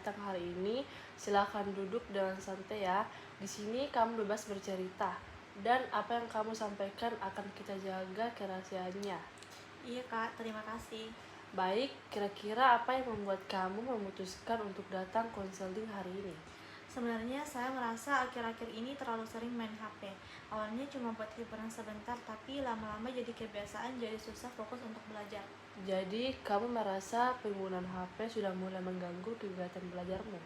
datang hari ini. Silakan duduk dengan santai ya. Di sini kamu bebas bercerita dan apa yang kamu sampaikan akan kita jaga kerahasiaannya. Iya Kak, terima kasih. Baik, kira-kira apa yang membuat kamu memutuskan untuk datang konseling hari ini? Sebenarnya saya merasa akhir-akhir ini terlalu sering main HP. Awalnya cuma buat hiburan sebentar, tapi lama-lama jadi kebiasaan, jadi susah fokus untuk belajar. Jadi, kamu merasa penggunaan HP sudah mulai mengganggu kegiatan belajarmu?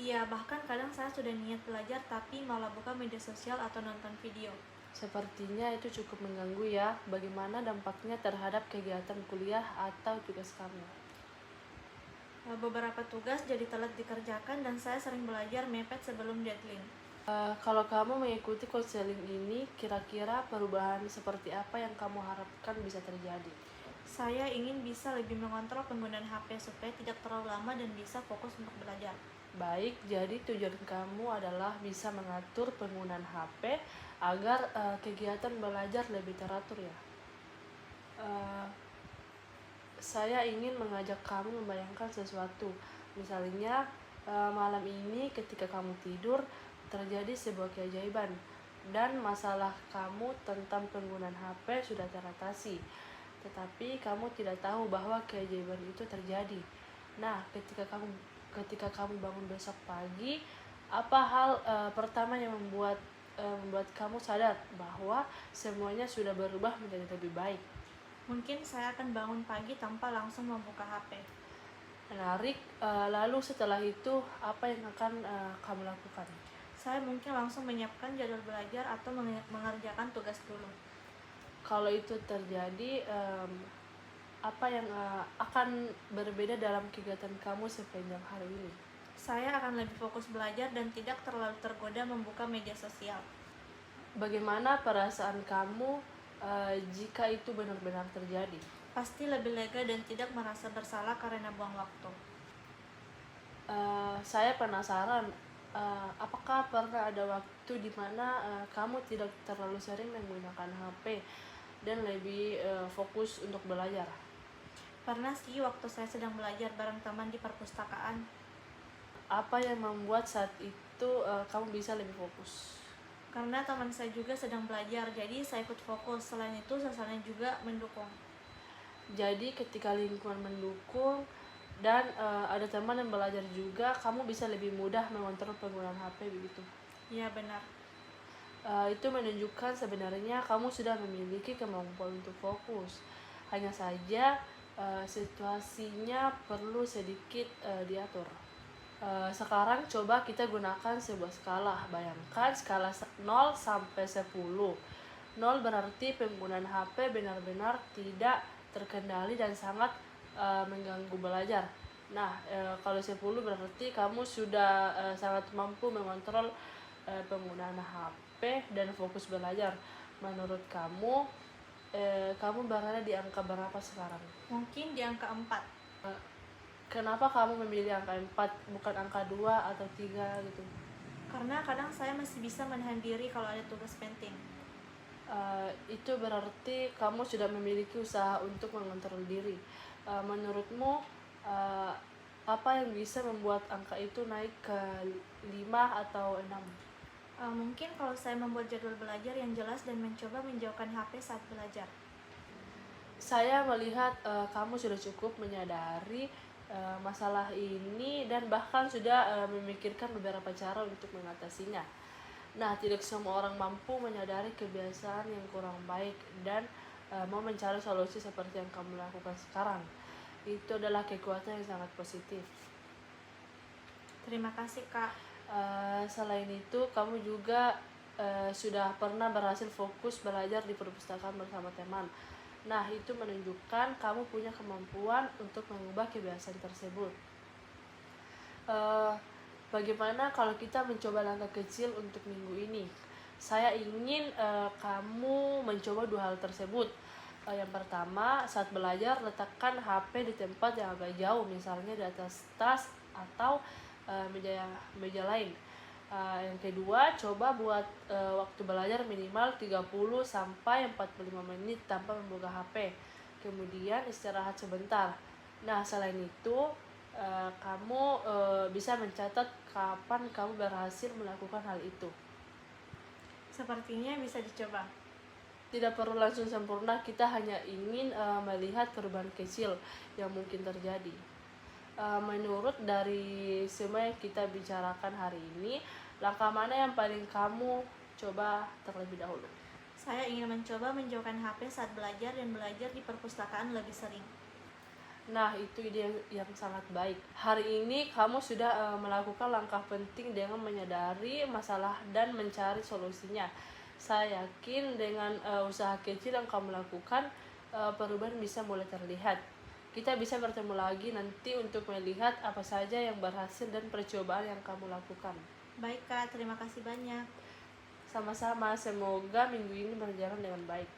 Iya, bahkan kadang saya sudah niat belajar, tapi malah buka media sosial atau nonton video. Sepertinya itu cukup mengganggu ya. Bagaimana dampaknya terhadap kegiatan kuliah atau tugas kamu? Beberapa tugas jadi telat dikerjakan dan saya sering belajar mepet sebelum deadline. Kalau kamu mengikuti konseling ini, kira-kira perubahan seperti apa yang kamu harapkan bisa terjadi? Saya ingin bisa lebih mengontrol penggunaan HP supaya tidak terlalu lama dan bisa fokus untuk belajar. Baik, jadi tujuan kamu adalah bisa mengatur penggunaan HP agar kegiatan belajar lebih teratur ya. Eh, saya ingin mengajak kamu membayangkan sesuatu. Misalnya, malam ini ketika kamu tidur, terjadi sebuah keajaiban dan masalah kamu tentang penggunaan HP sudah teratasi. Tetapi kamu tidak tahu bahwa keajaiban itu terjadi. Nah, ketika kamu bangun besok pagi, apa hal pertama yang membuat kamu sadar bahwa semuanya sudah berubah menjadi lebih baik? Mungkin saya akan bangun pagi tanpa langsung membuka HP. Menarik. Lalu setelah itu apa yang akan kamu lakukan? Saya mungkin langsung menyiapkan jadwal belajar atau mengerjakan tugas dulu. Kalau itu terjadi, apa yang akan berbeda dalam kegiatan kamu sepanjang hari ini? Saya akan lebih fokus belajar dan tidak terlalu tergoda membuka media sosial. Bagaimana perasaan kamu jika itu benar-benar terjadi? Pasti lebih lega dan tidak merasa bersalah karena buang waktu. Saya penasaran, apakah pernah ada waktu di mana kamu tidak terlalu sering menggunakan HP dan lebih fokus untuk belajar? Pernah sih waktu saya sedang belajar bareng teman di perpustakaan. Apa yang membuat saat itu kamu bisa lebih fokus? Karena teman saya juga sedang belajar, jadi saya ikut fokus. Selain itu, suasananya juga mendukung. Jadi ketika lingkungan mendukung dan ada teman yang belajar juga, kamu bisa lebih mudah mengontrol penggunaan HP begitu. Iya benar. Itu menunjukkan sebenarnya kamu sudah memiliki kemampuan untuk fokus. Hanya saja situasinya perlu sedikit diatur. Sekarang coba kita gunakan sebuah skala. Bayangkan skala 0 sampai 10. 0 berarti penggunaan HP benar-benar tidak terkendali dan sangat mengganggu belajar. Nah, kalau 10 berarti kamu sudah sangat mampu mengontrol penggunaan HP dan fokus belajar. Menurut kamu, kamu berada di angka berapa sekarang? Mungkin di angka 4. Kenapa kamu memilih angka 4 bukan angka 2 atau 3 gitu? Karena kadang saya masih bisa menahan diri kalau ada tugas penting. Itu berarti kamu sudah memiliki usaha untuk mengontrol diri. Menurutmu apa yang bisa membuat angka itu naik ke 5 atau 6? Mungkin kalau saya membuat jadwal belajar yang jelas dan mencoba menjauhkan HP saat belajar. Saya melihat kamu sudah cukup menyadari masalah ini dan bahkan sudah memikirkan beberapa cara untuk mengatasinya. Nah, tidak semua orang mampu menyadari kebiasaan yang kurang baik dan mau mencari solusi seperti yang kamu lakukan sekarang. Itu adalah kekuatan yang sangat positif. Terima kasih Kak. Selain itu, kamu juga sudah pernah berhasil fokus belajar di perpustakaan bersama teman. Nah, itu menunjukkan kamu punya kemampuan untuk mengubah kebiasaan tersebut. Bagaimana kalau kita mencoba langkah kecil untuk minggu ini? Saya ingin kamu mencoba 2 hal tersebut. Yang pertama, saat belajar letakkan HP di tempat yang agak jauh, misalnya di atas tas atau meja lain. Yang kedua, coba buat waktu belajar minimal 30 sampai 45 menit tanpa membuka HP. Kemudian istirahat sebentar. Nah, selain itu, Kamu bisa mencatat kapan kamu berhasil melakukan hal itu. Sepertinya bisa dicoba. Tidak perlu langsung sempurna, kita hanya ingin melihat perubahan kecil yang mungkin terjadi. Menurut dari semua yang kita bicarakan hari ini, langkah mana yang paling kamu coba terlebih dahulu? Saya ingin mencoba menjauhkan HP saat belajar dan belajar di perpustakaan lebih sering. Nah, itu ide yang sangat baik. Hari ini kamu sudah melakukan langkah penting dengan menyadari masalah dan mencari solusinya. Saya yakin dengan usaha kecil yang kamu lakukan, perubahan bisa mulai terlihat. Kita bisa bertemu lagi nanti untuk melihat apa saja yang berhasil dan percobaan yang kamu lakukan. Baik Kak, terima kasih banyak. Sama-sama, semoga minggu ini berjalan dengan baik.